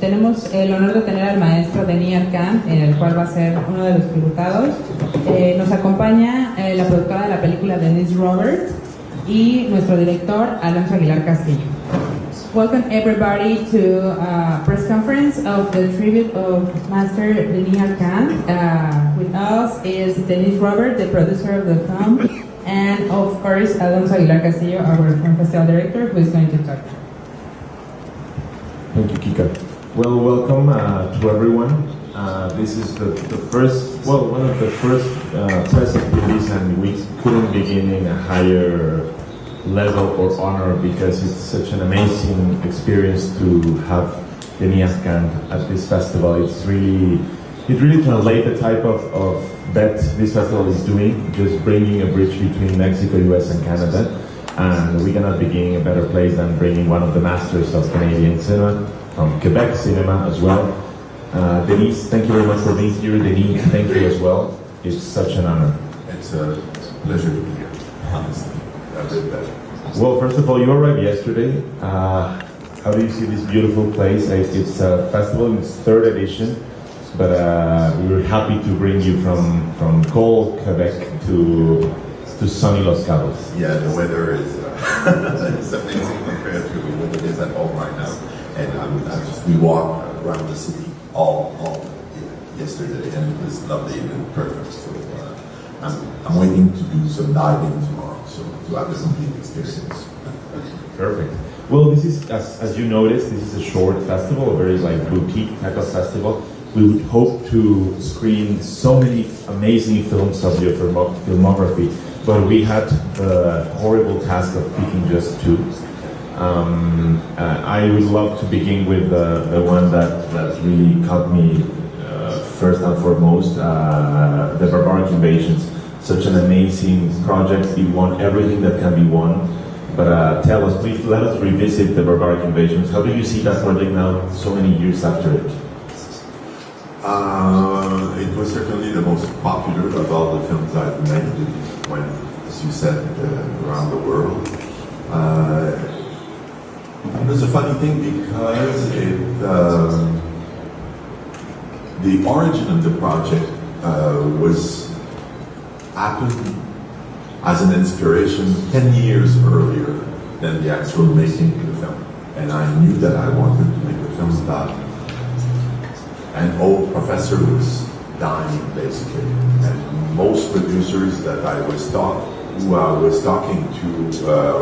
tenemos el honor de tener al maestro Denis Arcand, el cual va a ser uno de los tributados. Nos acompaña la productora de la película Denise Roberts y nuestro director Alonso Aguilar Castillo. Welcome everybody to a press conference of the tribute of Master Denis Arcand. With us is Denise Roberts, the producer of the film, and of course Alonso Aguilar Castillo, our film festival director, who is going to talk. Thank you, Kika. Well, welcome to everyone. This is the first, well, one of the first press activities, and we couldn't begin in a higher level or honor because it's such an amazing experience to have Denis Arcand at this festival. It really translates the type of bet this festival is doing, just bringing a bridge between Mexico, US, and Canada. And we cannot begin in a better place than bringing one of the masters of Canadian cinema, from Quebec cinema as well. Denise, thank you very much for being here. Denis, thank you as well. It's such an honor. It's a pleasure to be here, honestly. Well, first of all, you arrived yesterday. How do you see this beautiful place? It's a festival in its third edition, but we were happy to bring you from cold Quebec to sunny Los Cabos. Yeah, the weather is it's amazing compared to what it is at home right now. And we walked around the city all yesterday, and it was lovely and perfect. So I'm waiting to do some diving tomorrow, so to have a complete experience. Perfect. Well, this is, as you noticed, this is a short festival, a very boutique type of festival. We would hope to screen so many amazing films of your filmography, but we had the horrible task of picking just two. I would love to begin with the one that really caught me first and foremost, the Barbaric Invasions. Such an amazing project. It won everything that can be won. But tell us, please, let us revisit the Barbaric Invasions. How do you see that project now, so many years after it? It was certainly the most popular of all the films I've made. It went, as you said, around the world. It was a funny thing because the origin of the project was happened as an inspiration 10 years earlier than the actual making of the film. And I knew that I wanted to make a film about an old professor who was dying, basically. And most producers that I was talking to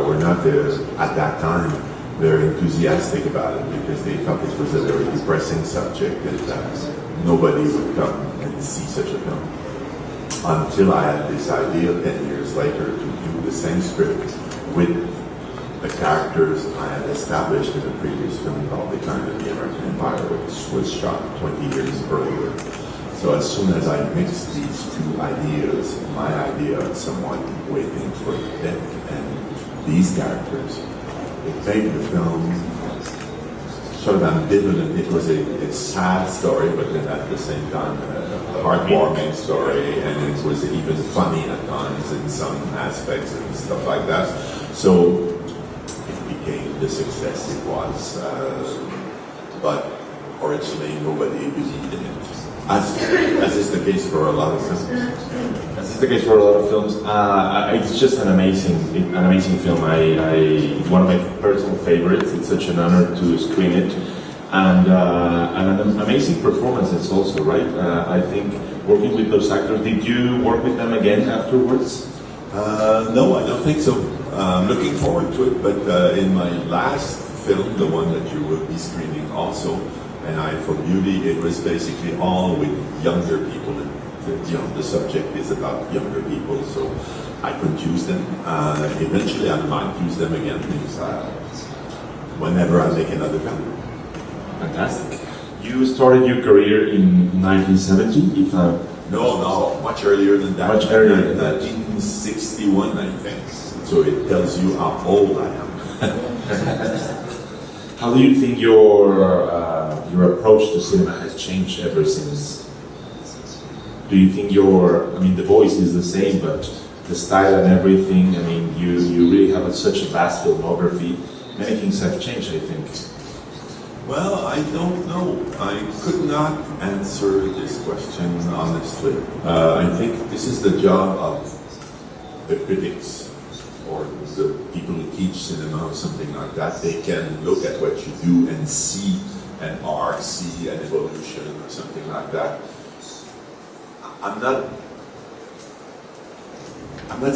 were not at that time very enthusiastic about it because they thought it was a very depressing subject and that nobody would come and see such a film. Until I had this idea 10 years later to do the same script with the characters I had established in a previous film called Decline of the American Empire, which was shot 20 years earlier. So as soon as I mixed these two ideas, my idea of someone waiting for death and these characters, it made the film sort of ambivalent. It was a sad story, but then at the same time a heartwarming story, and it was even funny at times in some aspects and stuff like that. So it became the success it was, but originally nobody believed in it, as is the case for a lot of films. As is the case for a lot of films. It's just an amazing film. It's one of my personal favorites. It's such an honor to screen it, and an amazing performances also, right? I think working with those actors. Did you work with them again afterwards? No, I don't think so. I'm looking forward to it, but in my last film, the one that you will be screening also, An Eye for Beauty, it was basically all with younger people. The subject is about younger people, so I could use them. Eventually, I might use them again whenever I make another film. Fantastic. You started your career in 1970, No, much earlier than that. Much earlier than that. 1961, I think. So it tells you how old I am. How do you think your approach to cinema has changed ever since? Do you think the voice is the same, but the style and everything, you really have such a vast filmography. Many things have changed, I think. Well, I don't know. I could not answer this question honestly. I think this is the job of the critics or the people who teach cinema or something like that. They can look at what you do and see an arc, see an evolution or something like that. I'm not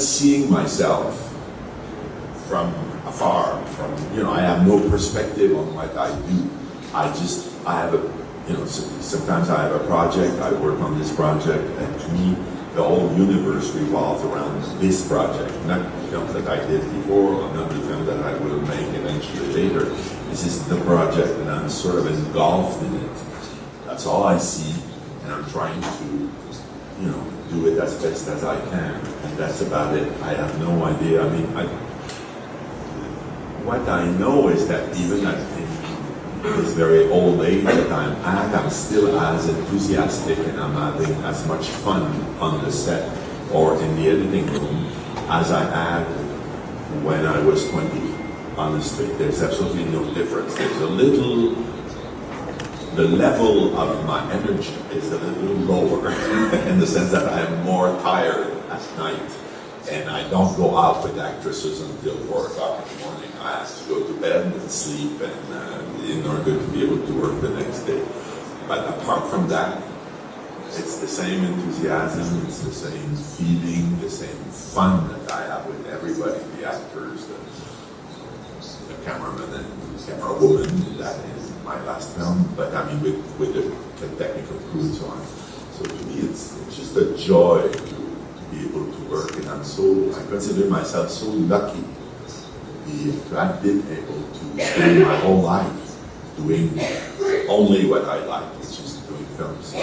seeing myself from afar, I have no perspective on what I do. I have sometimes I have a project, I work on this project, and to me, the whole universe revolves around this project. Not the film that I did before, or not the film that I will make eventually later. This is the project, and I'm sort of engulfed in it. That's all I see, and I'm trying to, do it as best as I can, and that's about it. I have no idea. I mean, what I know is that even at this very old age that I'm at, I'm still as enthusiastic and I'm having as much fun on the set or in the editing room as I had when I was 20. Honestly, there's absolutely no difference. The level of my energy is a little lower in the sense that I am more tired at night. And I don't go out with actresses until 4 o'clock in the morning. I have to go to bed and sleep in order to be able to work the next day. But apart from that, it's the same enthusiasm, it's the same feeling, the same fun that I have with everybody, the actors, the cameraman and the camera woman, that is my last film, but I mean with the technical crew and so on. So to me, it's just a joy to be able to work, and I consider myself so lucky to have been able to spend my whole life doing only what I like, which is doing films.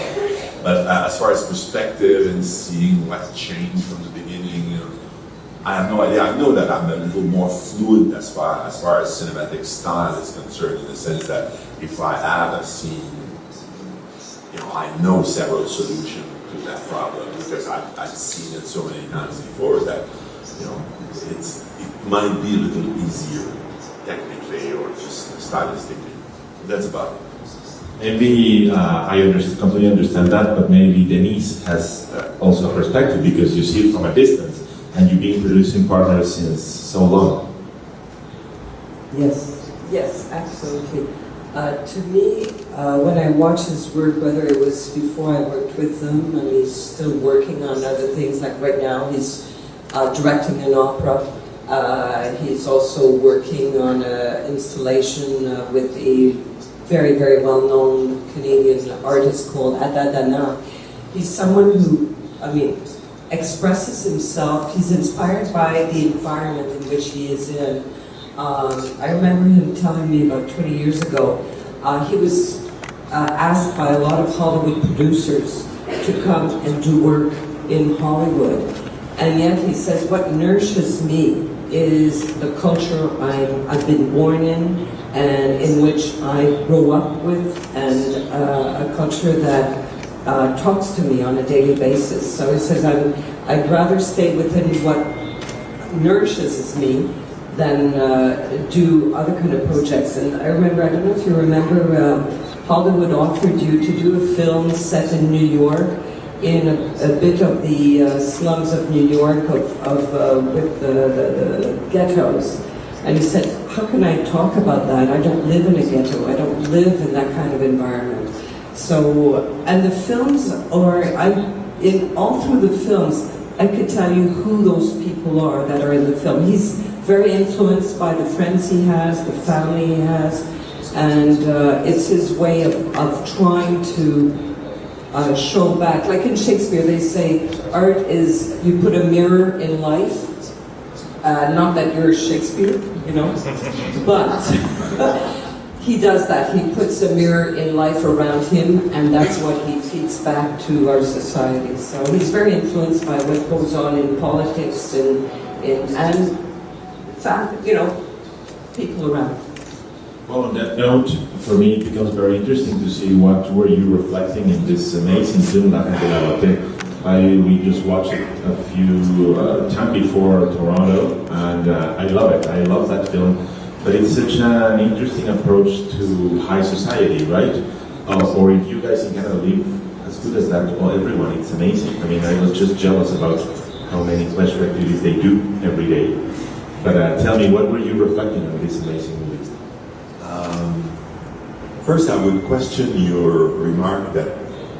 But as far as perspective and seeing what changed from the beginning, I have no idea. I know that I'm a little more fluid as far as cinematic style is concerned, in the sense that if I have a scene, I know several solutions to that problem because I've seen it so many times before that, it might be a little easier technically or just stylistically. That's about it. Maybe I completely understand that, but maybe Denise has also a perspective because you see it from a distance and you've been producing partners since so long. Yes, absolutely. To me, when I watch his work, whether it was before I worked with him, and he's still working on other things, like right now he's directing an opera. He's also working on an installation with a very, very well-known Canadian artist called Adadana. He's someone who, expresses himself. He's inspired by the environment in which he is in. I remember him telling me about 20 years ago, he was asked by a lot of Hollywood producers to come and do work in Hollywood. And yet he says, what nourishes me is the culture I've been born in and in which I grew up with, and a culture that talks to me on a daily basis. So he says, I'd rather stay within what nourishes me than do other kind of projects. And I remember, I don't know if you remember, Hollywood offered you to do a film set in New York, in a bit of the slums of New York, with the ghettos. And he said, how can I talk about that? I don't live in a ghetto. I don't live in that kind of environment. So, and the films all through the films, I could tell you who those people are that are in the film. He's very influenced by the friends he has, the family he has, and it's his way of trying to show back. Like in Shakespeare, they say art is, you put a mirror in life. Not that you're Shakespeare, but he does that. He puts a mirror in life around him, and that's what he feeds back to our society. So he's very influenced by what goes on in politics and in fact, people around. Well, on that note, for me, it becomes very interesting to see what were you reflecting in this amazing film, La Gente de la Bote. We just watched it a few time before Toronto, and I love it. I love that film. But it's such an interesting approach to high society, right? Or if you guys in Canada live as good as that, well, everyone, it's amazing. I mean, I was just jealous about how many pleasure activities they do every day. But tell me, what were you reflecting on this amazing movie? First, I would question your remark that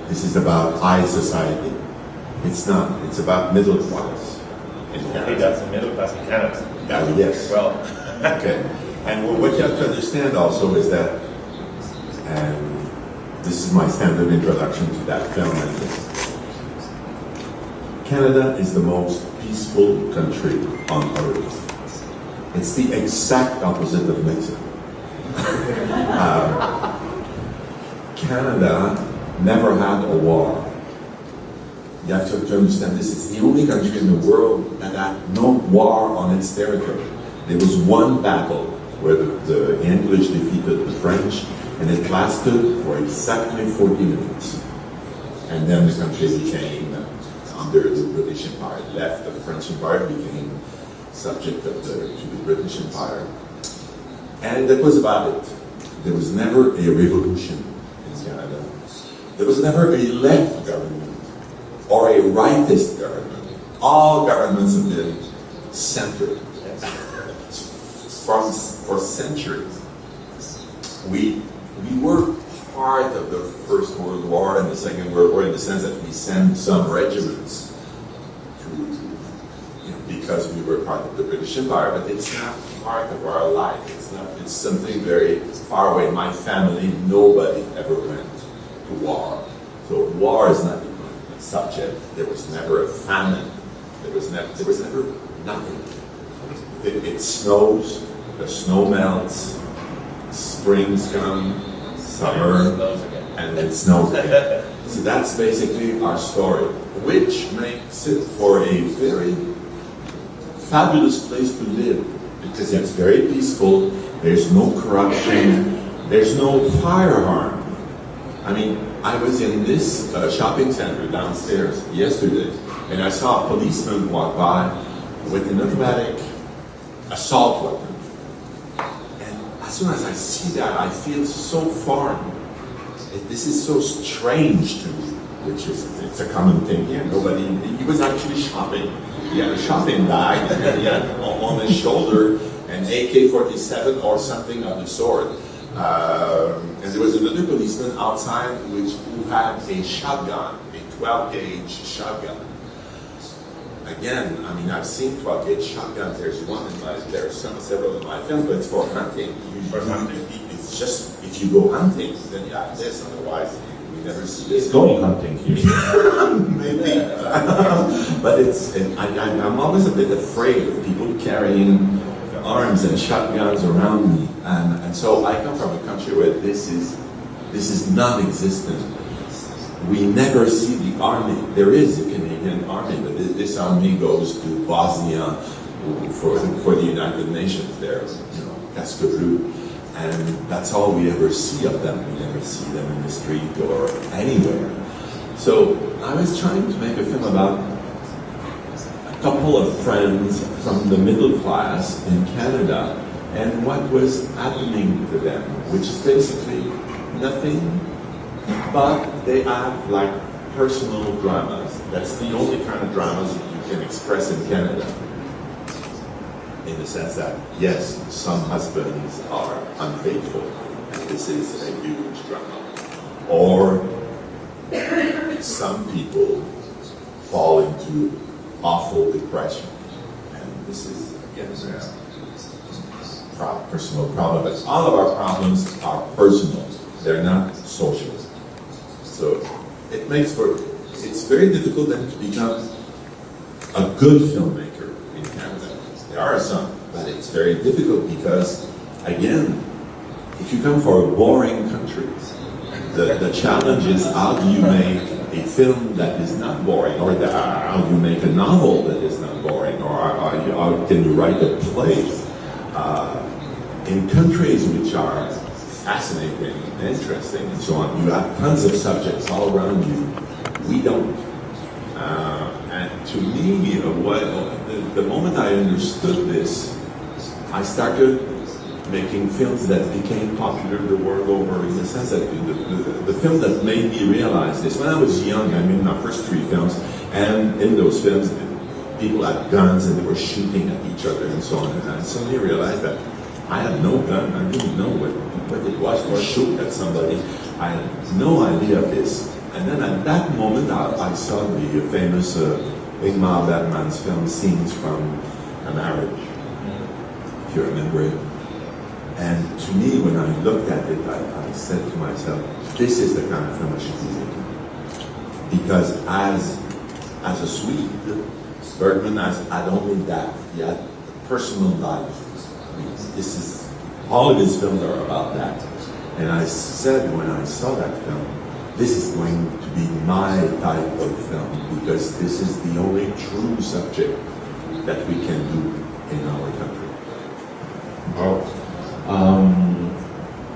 this is about high society. It's not. It's about middle class in Canada. Okay, that's the middle class in Canada. Yes. Well, okay. And what you have to understand also is that, and this is my standard introduction to that film, Canada is the most peaceful country on earth. It's the exact opposite of Mexico. Canada never had a war. You have to understand this. It's the only country in the world that had no war on its territory. There was one battle where the English defeated the French, and it lasted for exactly 40 minutes. And then the country became under the British Empire. It left the French Empire, became subject to the British Empire. And that was about it. There was never a revolution in Canada. There was never a left government or a rightist government. All governments have been centered for centuries. We were part of the First World War and the Second World War in the sense that we sent some regiments to, because we were part of the British Empire, but it's not part of our life. It's something very far away. My family, nobody ever went to war. So war is not a subject. There was never a famine. There was never nothing. It snows, the snow melts, springs come, summer, and it snows again. So that's basically our story, which makes it for a very fabulous place to live, because it's very peaceful, there's no corruption, there's no firearm. I mean, I was in this shopping center downstairs yesterday, and I saw a policeman walk by with an automatic assault weapon. And as soon as I see that, I feel so foreign. This is so strange to me, which is, it's a common thing here. He was actually shopping. He had a shopping bag, and he had on his shoulder an AK-47 or something of the sort. And there was another policeman outside who had a shotgun, a 12-gauge shotgun. Again, I mean, I've seen 12-gauge shotguns. There's several in my films, but it's for hunting. It's just, if you go hunting, then you have this, otherwise we never see this. It's going hunting here. Maybe. But I'm always a bit afraid of people carrying arms and shotguns around me. And so I come from a country where this is non-existent. We never see the army. There is a Canadian army, but this army goes to Bosnia for the United Nations there, Casque Bleu. And that's all we ever see of them. We never see them in the street or anywhere. So I was trying to make a film about a couple of friends from the middle class in Canada and what was happening to them, which is basically nothing, but they have like personal dramas. That's the only kind of dramas that you can express in Canada. In the sense that, yes, some husbands are unfaithful, and this is a huge drama. Or some people fall into awful depression, and this is, again, a personal problem. But all of our problems are personal, they're not social. So it makes for, it's very difficult then to become a good filmmaker in Canada. There are some, but it's very difficult because, again, if you come from a boring country, the challenge is how do you make a film that is not boring, or how do you make a novel that is not boring, or how can you write a play? In countries which are fascinating, interesting, and so on, you have tons of subjects all around you. We don't. And to me, the moment I understood this, I started making films that became popular the world over, in the sense that the film that made me realize this, when I was young, I made my first 3 films, and in those films, people had guns and they were shooting at each other and so on, and I suddenly realized that I had no gun, I didn't know what it was to shoot at somebody, I had no idea of this. And then at that moment, I saw the famous Ingmar Bergman's film, Scenes from a Marriage, if you remember it. And to me, when I looked at it, I said to myself, this is the kind of film I should be making. Because as a Swede, Bergman had only that. He had personal life. I mean, this is, all of his films are about that. And I said when I saw that film, this is going to be my type of film, because this is the only true subject that we can do in our country. Wow.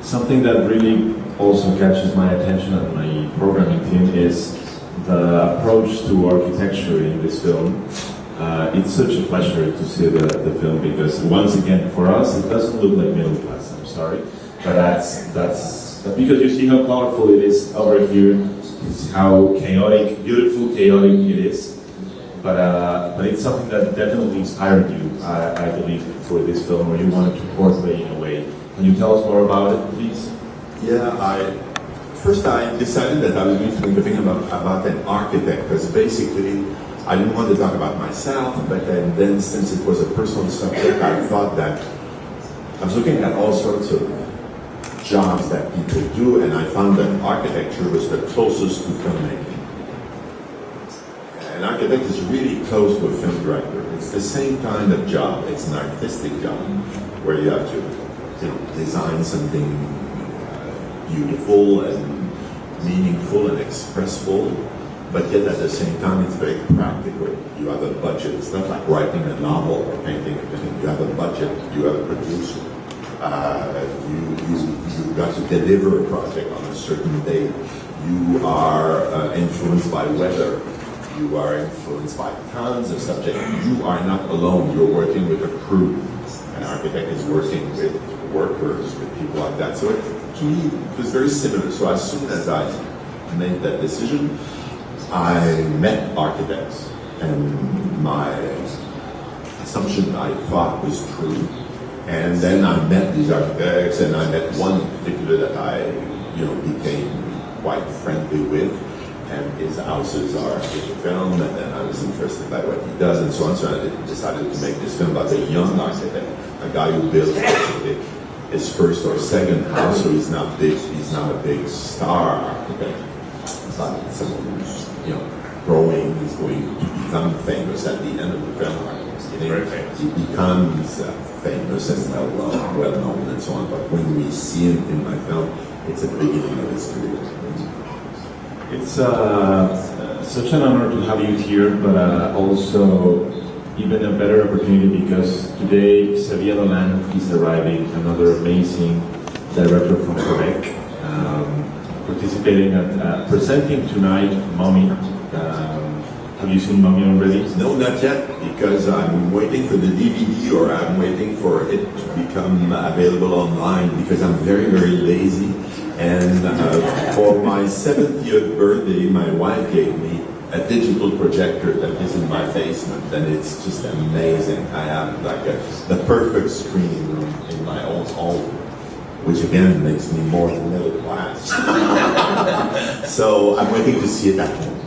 Something that really also catches my attention and my programming team is the approach to architecture in this film. It's such a pleasure to see the film, because once again, for us, it doesn't look like middle class, I'm sorry, but that's because you see how colorful it is over here, it's how chaotic, beautiful, chaotic it is. But it's something that definitely inspired you, I believe, for this film, or you wanted to portray in a way. Can you tell us more about it, please? Yeah, first I decided that I was going to make a thing about an architect, because basically I didn't want to talk about myself, but then since it was a personal subject, I thought that I was looking at all sorts of jobs that people do, and I found that architecture was the closest to filmmaking. An architect is really close to a film director. It's the same kind of job. It's an artistic job where you have to, design something beautiful and meaningful and expressful, but yet at the same time it's very practical. You have a budget. It's not like writing a novel or painting a painting. You have a budget. You have a producer. You've got to deliver a project on a certain date. You are influenced by weather. You are influenced by tons of subjects. You are not alone. You're working with a crew. An architect is working with workers, with people like that. So to me, it was very similar. So as soon as I made that decision, I met architects, and my assumption I thought was true. And then I met these architects, and I met one in particular that I, became quite friendly with. And his houses are in film, and then I was interested by what he does and so on. So I decided to make this film about a young architect, a guy who built his first or second house. So he's not big. He's not a big star architect, but someone who's growing. He's going to become famous at the end of the film. He becomes famous and well known and so on. But when we see him in my film, it's a beginning of his career. It's such an honor to have you here, but also even a better opportunity because today Xavier Dolan is arriving, another amazing director from Quebec, participating at presenting tonight Mummy. Have you seen Mummy already? No, not yet, because I'm waiting for the DVD, or I'm waiting for it to become available online, because I'm very, very lazy. And for my 70th birthday, my wife gave me a digital projector that is in my basement, and it's just amazing. I have like the perfect screen room in my own home, which again makes me more than middle class. So I'm waiting to see it at home.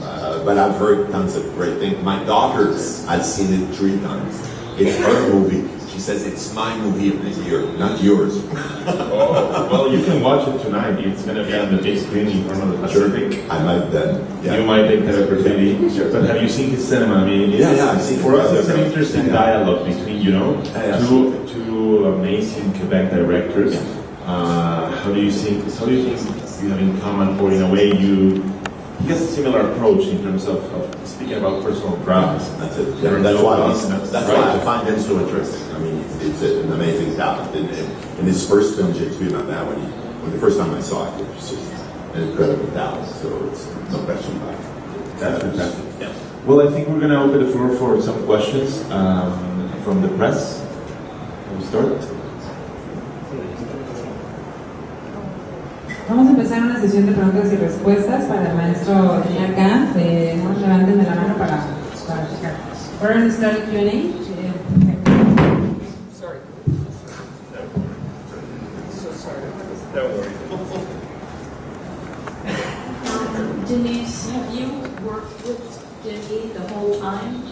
But I've heard tons of great things. My daughter has seen it 3 times. It's her movie. She says it's my movie of the year, not yours. Oh, well, you can watch it tonight. It's going to be on the big screen in front of the Pacific. I might then. Yeah. You might take that opportunity. Sure. But have you seen his cinema? I mean, I've seen it. For us, it's an interesting dialogue between, two amazing Quebec directors. How do you think you have in common, or in a way he has a similar approach in terms of speaking about personal dramas. That's it. Yeah, that's why I find him so interesting. I mean, it's an amazing talent. In his first film, Shakespeare Not Now, when the first time I saw it, it was just an incredible talent. So it's no question about it. That's fantastic. Yeah. Well, I think we're going to open the floor for some questions from the press. Can we start? Vamos a empezar una sesión de preguntas y respuestas para el maestro Daniel Arcand. No levanten de la mano para checar. We're going to start a Q&A. Sorry. So sorry. Don't worry. Denise, have you worked with Denny the whole time?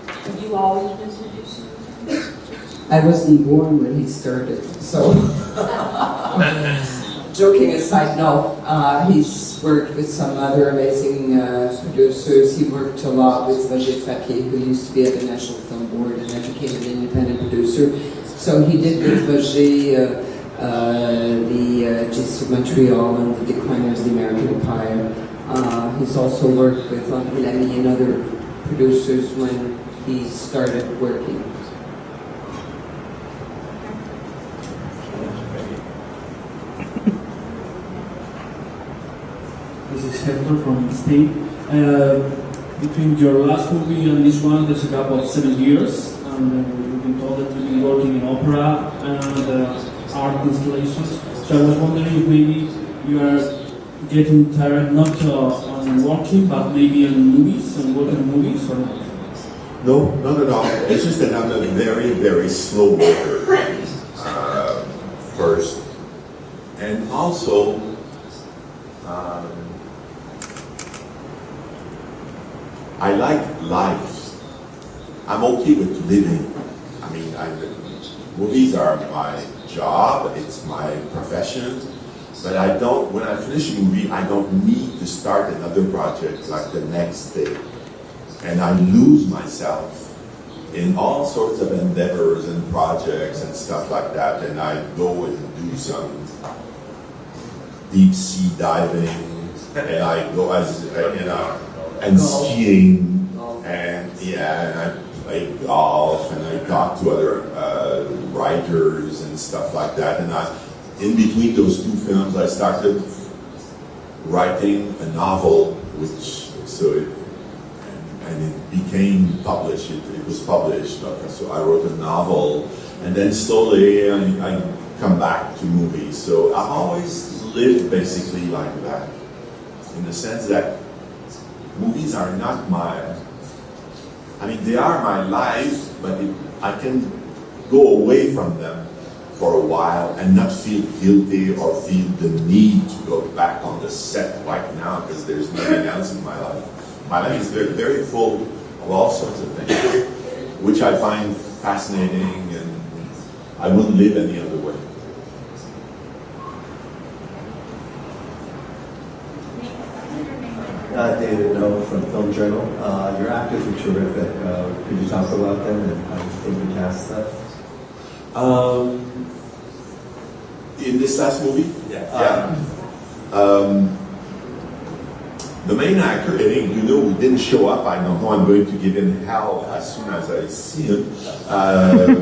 Have you always been producing? I wasn't born when he started, so joking aside, no. He's worked with some other amazing producers. He worked a lot with Roger Faki, who used to be at the National Film Board and then became an independent producer. So he did with Roger the Jesus of Montreal and the Decliners of the American Empire. He's also worked with Henri Lamy and other producers when he started working. This is Hector from Spain. Between your last movie and this one, there's a gap of 7 years. And we've been told that you've been working in opera and art installations. So I was wondering if maybe you are getting tired not on working, but maybe on movies, on working on movies, or not? No, not at all. It's just that I'm a very, very slow worker, first. And also, I like life. I'm okay with living. I mean, movies are my job, it's my profession, but I don't, when I finish a movie, I don't need to start another project like the next day. And I lose myself in all sorts of endeavors and projects and stuff like that, and I go and do some deep sea diving, and I go and skiing, and and I play golf, and I talk to other writers and stuff like that. And in between those two films, I started writing a novel, and it became published. It was published. So I wrote a novel, and then slowly I come back to movies. So I've always lived basically like that, in the sense that movies are not they are my life, but I can go away from them for a while and not feel guilty or feel the need to go back on the set right now because there's nothing else in my life. My life is very, very full of all sorts of things, which I find fascinating, and I wouldn't live any other way. David No from Film Journal. Your actors were terrific. Could you talk about them and how you think you cast them? In this last movie? Yeah. The main actor, who didn't show up, I know I'm going to give him hell as soon as I see him.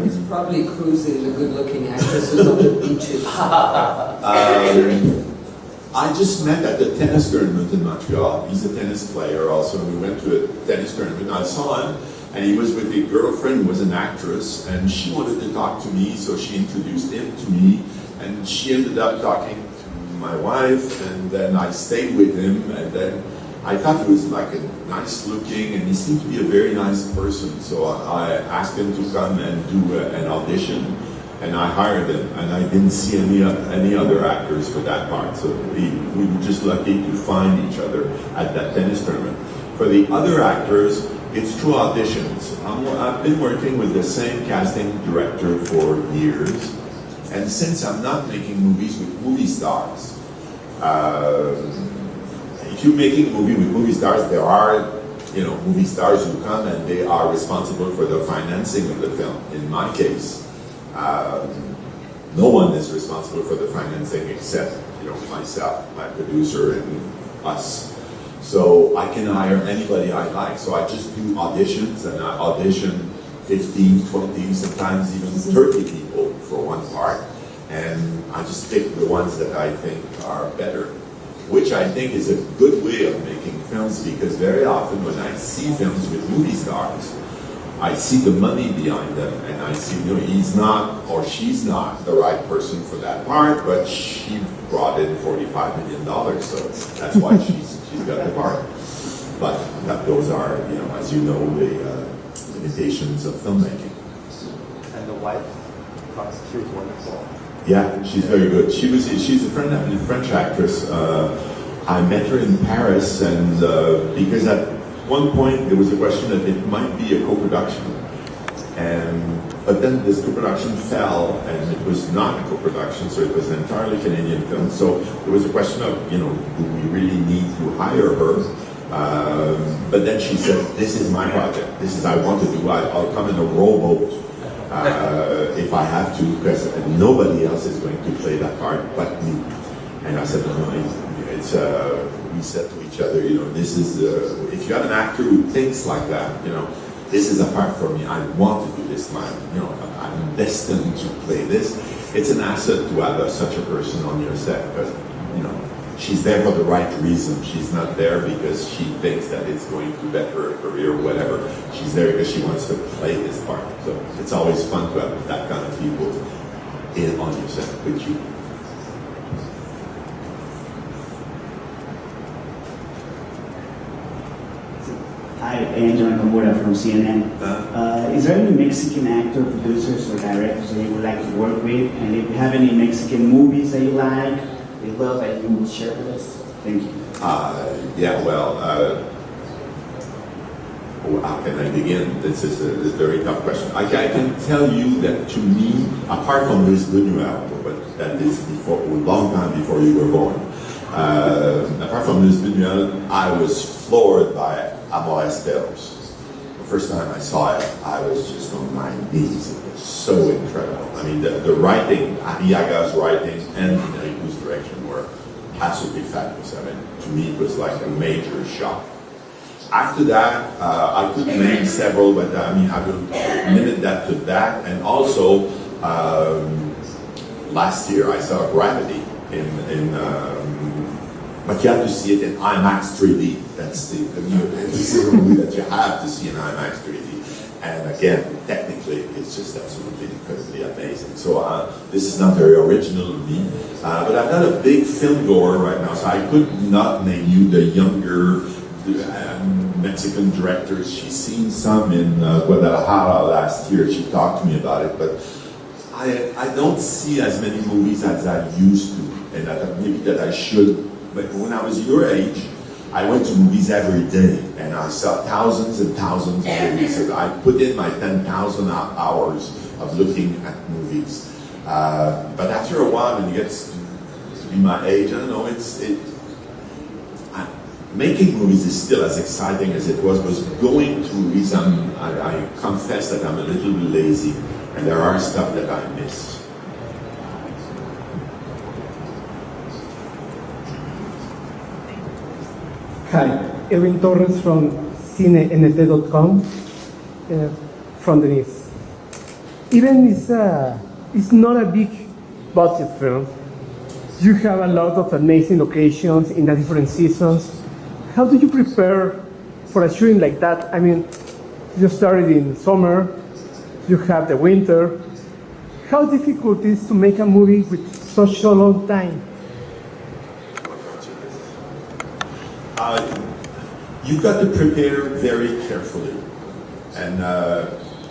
He's probably cruising the good-looking actresses on the beaches. I just met at the tennis tournament in Montreal. He's a tennis player also, and we went to a tennis tournament. I saw him, and he was with a girlfriend who was an actress, and she wanted to talk to me, so she introduced him to me, and she ended up talking to my wife, and then I stayed with him, and then I thought he was like a nice looking, and he seemed to be a very nice person, so I asked him to come and do an audition, and I hired him, and I didn't see any other actors for that part, so we were just lucky to find each other at that tennis tournament. For the other actors, it's through auditions. I've been working with the same casting director for years, and since I'm not making movies with movie stars, if you're making a movie with movie stars, there are movie stars who come and they are responsible for the financing of the film. In my case, no one is responsible for the financing except myself, my producer, and us. So I can hire anybody I like. So I just do auditions, and I audition 15, 20, sometimes even 30 people for one part, and I just pick the ones that I think are better, which I think is a good way of making films, because very often when I see films with movie stars, I see the money behind them, and I see, he's not or she's not the right person for that part, but she brought in $45 million, so that's why she's got the part. But those are, as you know, the limitations of filmmaking. And the wife, she was wonderful. Yeah, she's very good. She's a French actress. I met her in Paris, and because at one point there was a question that it might be a co-production, but then this co-production fell, and it was not a co-production, so it was an entirely Canadian film. So there was a question of, do we really need to hire her? But then she said, "This is my project. I want to do. I'll come in a rowboat if I have to, because nobody else is going to play that part but me." And I said, "No, it's." We said to each other, this is if you have an actor who thinks like that, this is a part for me. I want to do this. I'm destined to play this. It's an asset to have such a person on your set, because she's there for the right reason. She's not there because she thinks that it's going to better her career or whatever. She's there because she wants to play this part. So it's always fun to have that kind of people on your set with you. Hi, Angela Camora from CNN. Is there any Mexican actor, producers, or directors that you would like to work with? And if you have any Mexican movies that you like, that you would share with us? Thank you. How can I begin? This is a very tough question. I can tell you that, to me, apart from Luis Buñuel, but that is a long time before you were born, apart from Luis Buñuel, I was floored by Amores Perros. The first time I saw it, I was just on my knees. It was so incredible. I mean, the writing, Arriaga's writing and Inarritu's direction were absolutely fabulous. I mean, to me, it was like a major shock. After that, I could name several, but I will limit that to that. And also, last year I saw Gravity but you have to see it in IMAX 3D. This is a movie that you have to see in IMAX 3D. And again, technically, it's just absolutely incredibly amazing. So this is not very original to me, but I'm not a big film goer right now, so I could not name you the younger Mexican directors. She's seen some in Guadalajara last year. She talked to me about it, but I don't see as many movies as I used to, and maybe that I should. But when I was your age, I went to movies every day, and I saw thousands and thousands of movies. So I put in my 10,000 hours of looking at movies. But after a while, when you get to be my age, I don't know, making movies is still as exciting as it was going to movies. I confess that I'm a little bit lazy, and there are stuff that I miss. Hi, Erwin Torres from CineNT.com, from Denise. Even it's not a big budget film. You have a lot of amazing locations in the different seasons. How do you prepare for a shooting like that? I mean, you started in summer, you have the winter. How difficult it is to make a movie with such a long time? You've got to prepare very carefully. And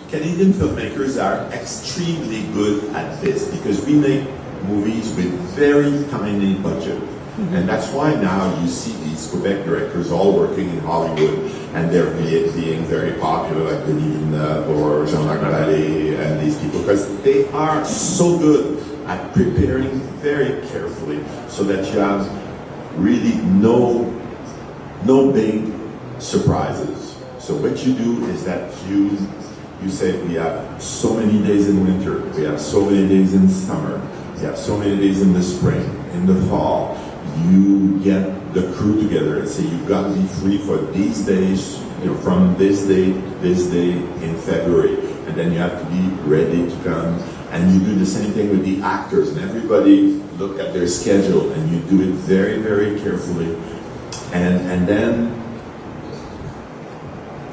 Canadian filmmakers are extremely good at this, because we make movies with very tiny budget. And that's why now you see these Quebec directors all working in Hollywood, and they're being very popular, like Denis Villeneuve or Jean-Marc Vallée and these people, because they are so good at preparing very carefully so that you have really no big surprises. So what you do is that you say, we have so many days in winter, we have so many days in summer, we have so many days in the spring, in the fall. You get the crew together and say, you've got to be free for these days, from this day to this day in February, and then you have to be ready to come. And you do the same thing with the actors, and everybody look at their schedule, and you do it very, very carefully. And then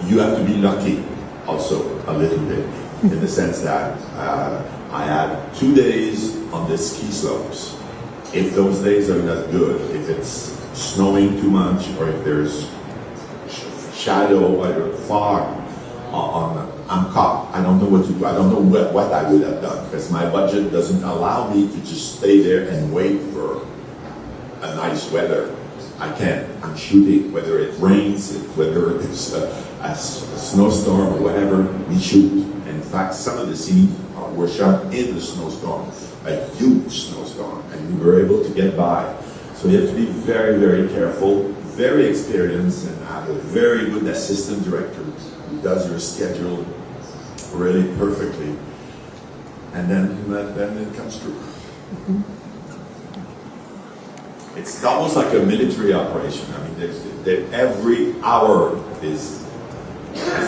you have to be lucky. also a little bit, in the sense that I had 2 days on the ski slopes. If those days are not good, if it's snowing too much, or if there's shadow or fog I'm caught. I don't know what to do. I don't know what I would have done, because my budget doesn't allow me to just stay there and wait for a nice weather. I can't. I'm shooting, whether it rains, whether it's a snowstorm or whatever, we shoot. In fact, some of the scenes were shot in the snowstorm, a huge snowstorm, and we were able to get by. So you have to be very, very careful, very experienced, and have a very good assistant director who does your schedule really perfectly. And then it comes through. Mm-hmm. It's almost like a military operation. I mean, every hour has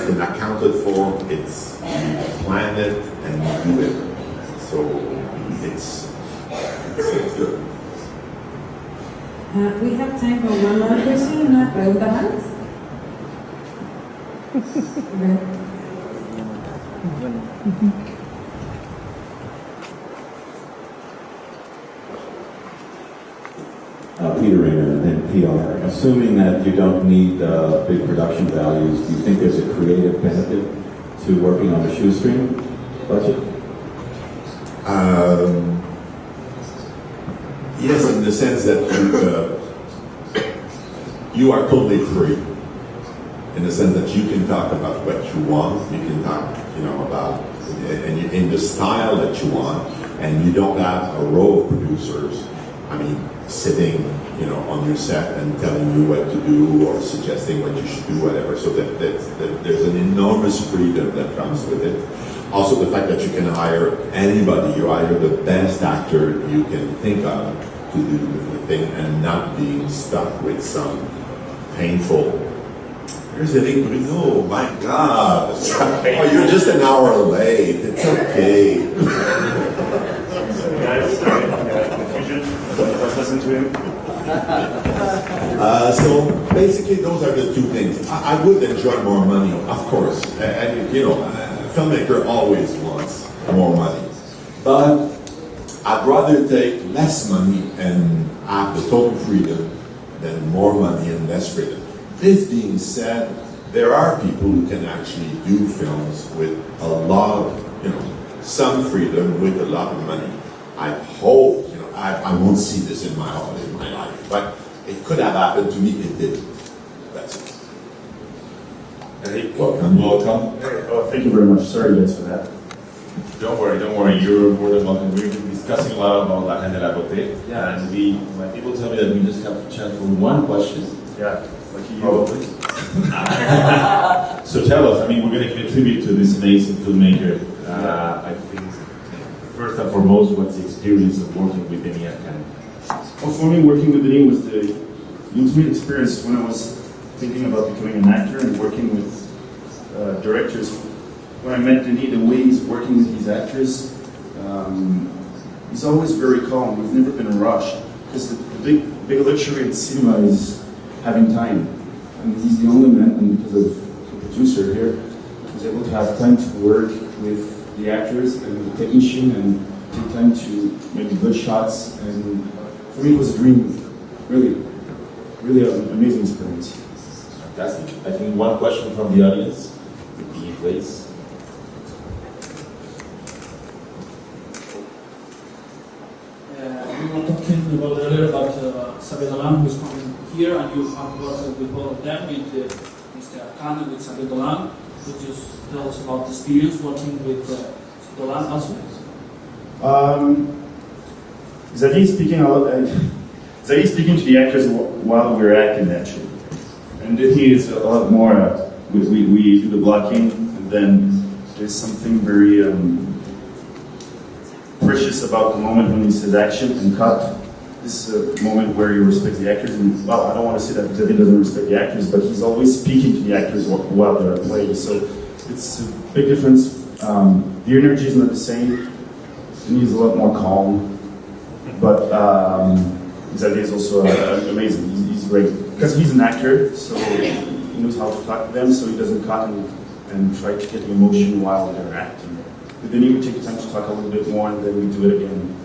been accounted for. It's planned it and you do it. So it's good. We have time for one more question. ¿Una pregunta más? Peter Rayner, NPR. Assuming that you don't need big production values, do you think there's a creative benefit to working on a shoestring budget? Yes, in the sense that you are totally free. In the sense that you can talk about what you want, you can talk, about in the style that you want, and you don't have a row of producers. Sitting, on your set and telling you what to do or suggesting what you should do, whatever. So that there's an enormous freedom that comes with it. Also, the fact that you can hire anybody, you hire the best actor you can think of to do the thing, and not being stuck with some painful. Here's Eric Bruno. My God! Oh, you're just an hour late. It's okay. Listen to him. So basically, those are the two things. I would enjoy more money, of course, and a filmmaker always wants more money. But I'd rather take less money and have the total freedom than more money and less freedom. This being said, there are people who can actually do films with a lot of, some freedom with a lot of money. I hope. I won't see this in my life, but it could have happened to me. It didn't. That's it. Eric, welcome. Hey, thank you very much. Sorry, guys, for that. Don't worry. You're more than welcome. We've been discussing a lot about La Reine de la Beauté. Yeah. And my people tell me that we just have to chat for one question. Yeah. Like you. Probably. So tell us. We're going to contribute to this amazing filmmaker. I think. First and foremost, what's the experience of working with Denis Arcand? Well, for me, working with Denis was the ultimate experience when I was thinking about becoming an actor and working with directors. When I met Denis, the way he's working with his actors, he's always very calm. We've never been in a rush, because the big luxury in cinema is having time. And he's the only man, and because of the producer here, who's able to have time to work with the actors and the technician and take time to make good shots. And for me, it was a dream. Really an amazing experience. Fantastic. I think one question from the audience would be, please. We were talking about earlier about Xavier Dolan, who's coming here, and you have worked with both of them, with Mr. Arcand and with Xavier Dolan. Could you tell us about the experience working with Dolan also? Xavier speaking to the actors while we're acting, actually. And he is a lot more, we do the blocking, and then there's something very precious about the moment when he says action and cut. This is a moment where he respects the actors, and well, I don't want to say that Xavier doesn't respect the actors, but he's always speaking to the actors while they're playing, so it's a big difference. The energy is not the same, and he's a lot more calm, but Xavier is also amazing. He's great, because he's an actor, so he knows how to talk to them, so he doesn't cut and try to get the emotion while they're acting. But then you would take the time to talk a little bit more, and then we do it again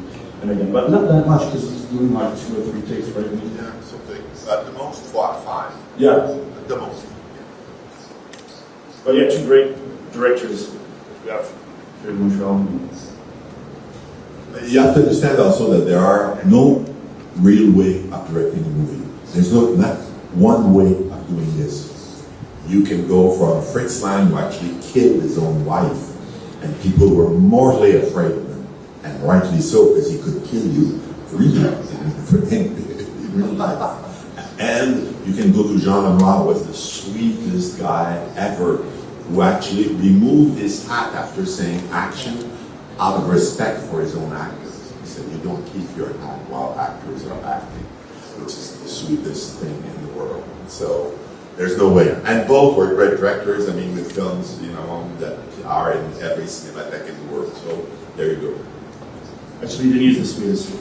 and again. But not that much, because he's doing like 2 or 3 takes, right? Yeah, something. At the most, 5. Yeah. At the most. But yeah, 2 great directors we have here in Montreal. You have to understand also that there are no real way of directing a movie. There's not one way of doing this. You can go from Fritz Lang, who actually killed his own wife, and people were mortally afraid of him, and rightly so, because he could kill you really in real life. And you can go to Jean Lenoir, who was the sweetest guy ever, who actually removed his hat after saying action out of respect for his own actors. He said, you don't keep your hat while actors are acting, which is the sweetest thing in the world. So there's no way. And both were great directors, I mean, with films, that are in every cinematheque in the world. So there you go. Actually, Denis is the sweetest.